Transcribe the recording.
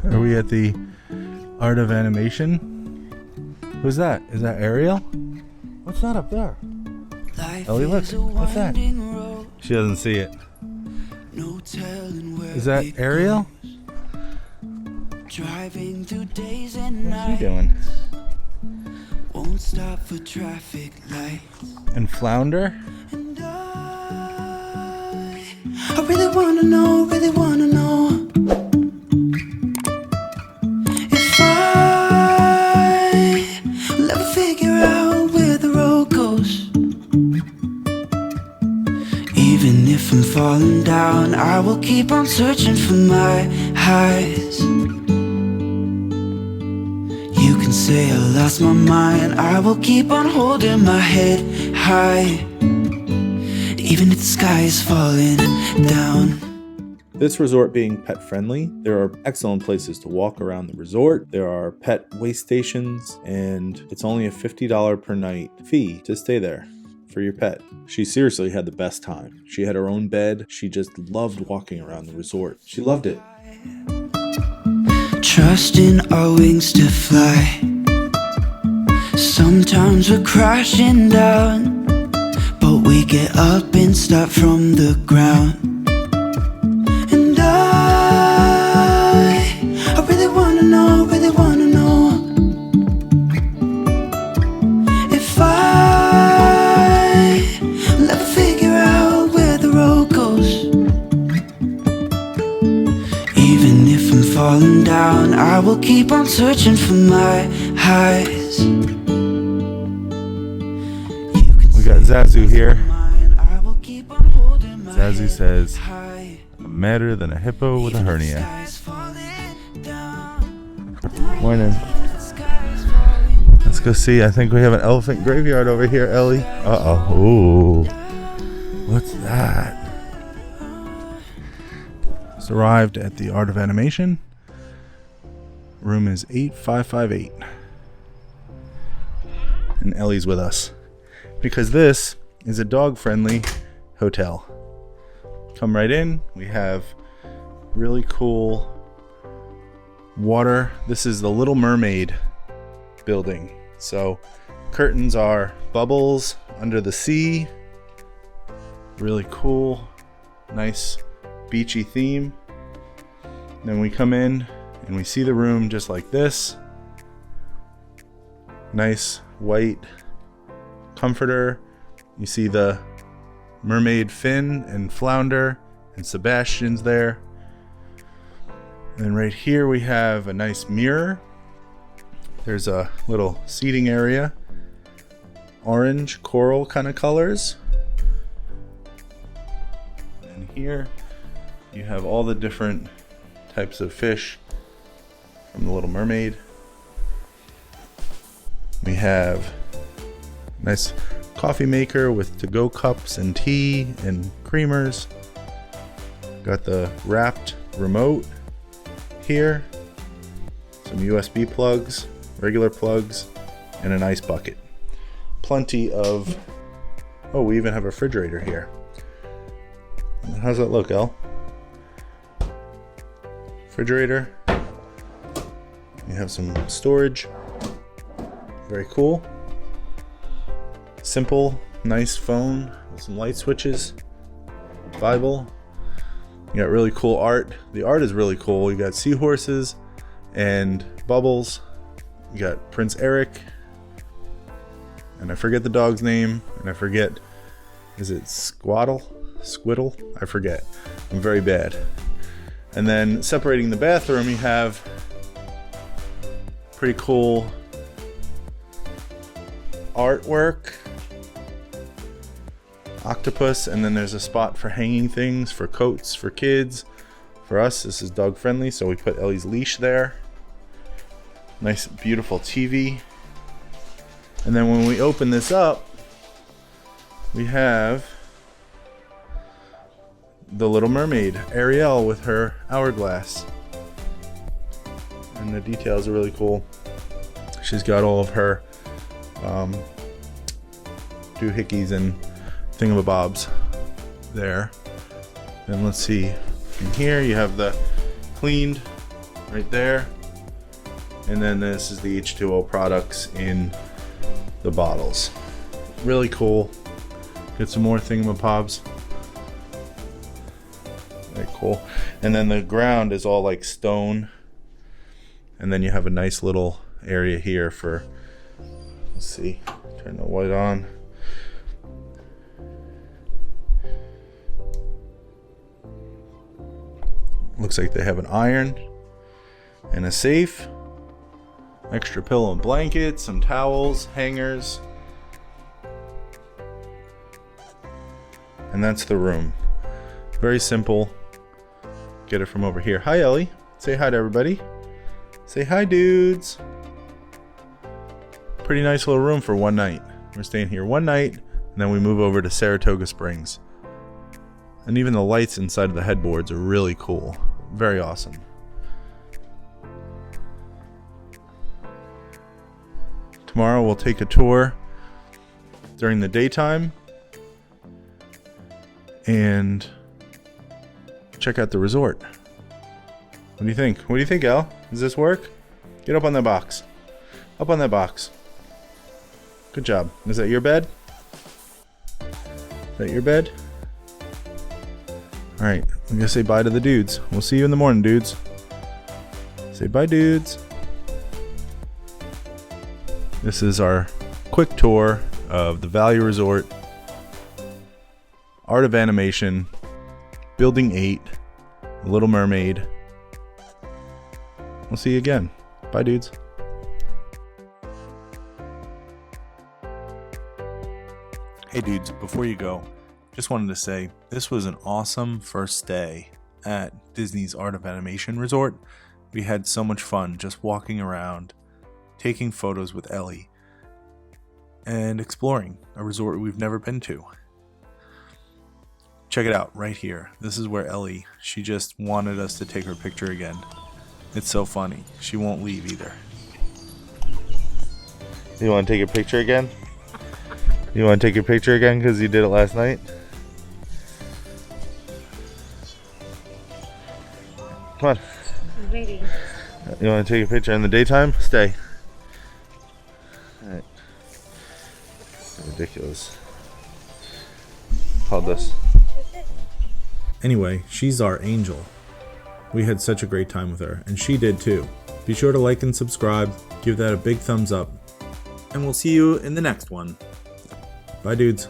Are we at the Art of Animation? Who's that? Is that Ariel? What's that up there? Ellie, look. What's that? She doesn't see it. Is that Ariel? Driving through days and What's she doing? Won't stop for traffic lights. And Flounder? And I really wanna know, if I will ever figure out where the road goes. Even if I'm falling down, I will keep on searching for my highs. You can say I lost my mind, I will keep on holding my head high, even if the sky is falling down. This resort being pet friendly, there are excellent places to walk around the resort. There are pet waste stations, and it's only a $50 per night fee to stay there for your pet. She seriously had the best time. She had her own bed. She just loved walking around the resort. She loved it. Trusting our wings to fly. Sometimes we're crashing down, but we get up and start from the ground. And I really wanna know, if I will ever figure out where the road goes. Even if I'm falling down, I will keep on searching for my highs. We got Zazu here. Zazu says, I'm madder than a hippo with a hernia. Morning. Let's go see. I think we have an elephant graveyard over here, Ellie. Uh-oh. Ooh. What's that? Just arrived at the Art of Animation. Room is 8558. And Ellie's with us, because this is a dog-friendly hotel. Come right in. We have really cool water. This is the Little Mermaid building. So curtains are bubbles under the sea. Really cool, nice beachy theme. Then we come in and we see the room just like this. Nice white comforter. You see the mermaid Finn and Flounder, and Sebastian's there. And right here we have a nice mirror. There's a little seating area. Orange coral kind of colors. And here you have all the different types of fish from the Little Mermaid. We have a nice coffee maker with to-go cups and tea and creamers. Got the wrapped remote here. Some USB plugs, regular plugs, and an ice bucket. Plenty of... Oh, we even have a refrigerator here. How's that look, El? Refrigerator. You have some storage. Very cool. Simple, nice phone with some light switches. Bible. You got really cool art. The art is really cool. You got seahorses and bubbles. You got Prince Eric. And I forget the dog's name. And I forget, is it Squittle? I forget. I'm very bad. And then separating the bathroom, you have pretty cool artwork. Octopus, and then there's a spot for hanging things, for coats, for kids. For us, this is dog friendly, so we put Ellie's leash there. Nice, beautiful TV. And then when we open this up, we have the Little Mermaid, Ariel, with her hourglass. And the details are really cool. She's got all of her doohickeys and thingamabobs there. And let's see, in here you have the cleaned right there. And then this is the H2O products in the bottles. Really cool. Get some more thingamabobs. Very cool. And then the ground is all like stone. And then you have a nice little area here for, let's see, turn the light on. Looks like they have an iron and a safe. Extra pillow and blanket, some towels, hangers. And that's the room. Very simple. Get it from over here. Hi, Ellie. Say hi to everybody. Say hi, dudes. Pretty nice little room for one night. We're staying here one night, and then we move over to Saratoga Springs. And even the lights inside of the headboards are really cool. Very awesome. Tomorrow we'll take a tour during the daytime and check out the resort. What do you think? What do you think, Al? Does this work? Get up on that box. Up on that box. Good job. Is that your bed? Is that your bed? Alright, I'm gonna say bye to the dudes. We'll see you in the morning, dudes. Say bye, dudes. This is our quick tour of the Value Resort, Art of Animation, Building 8, The Little Mermaid. We'll see you again. Bye, dudes. Hey, dudes, before you go, just wanted to say this was an awesome first day at Disney's Art of Animation Resort. We had so much fun just walking around, taking photos with Ellie, and exploring a resort we've never been to. Check it out right here. This is where Ellie, she just wanted us to take her picture again. It's so funny. She won't leave either. You want to take a picture again? You want to take your picture again because you did it last night? Come on. I'm waiting. You want to take a picture in the daytime? Stay. Alright. Ridiculous. Hold this. Anyway, she's our angel. We had such a great time with her, and she did too. Be sure to like and subscribe, give that a big thumbs up, and we'll see you in the next one. Bye, dudes.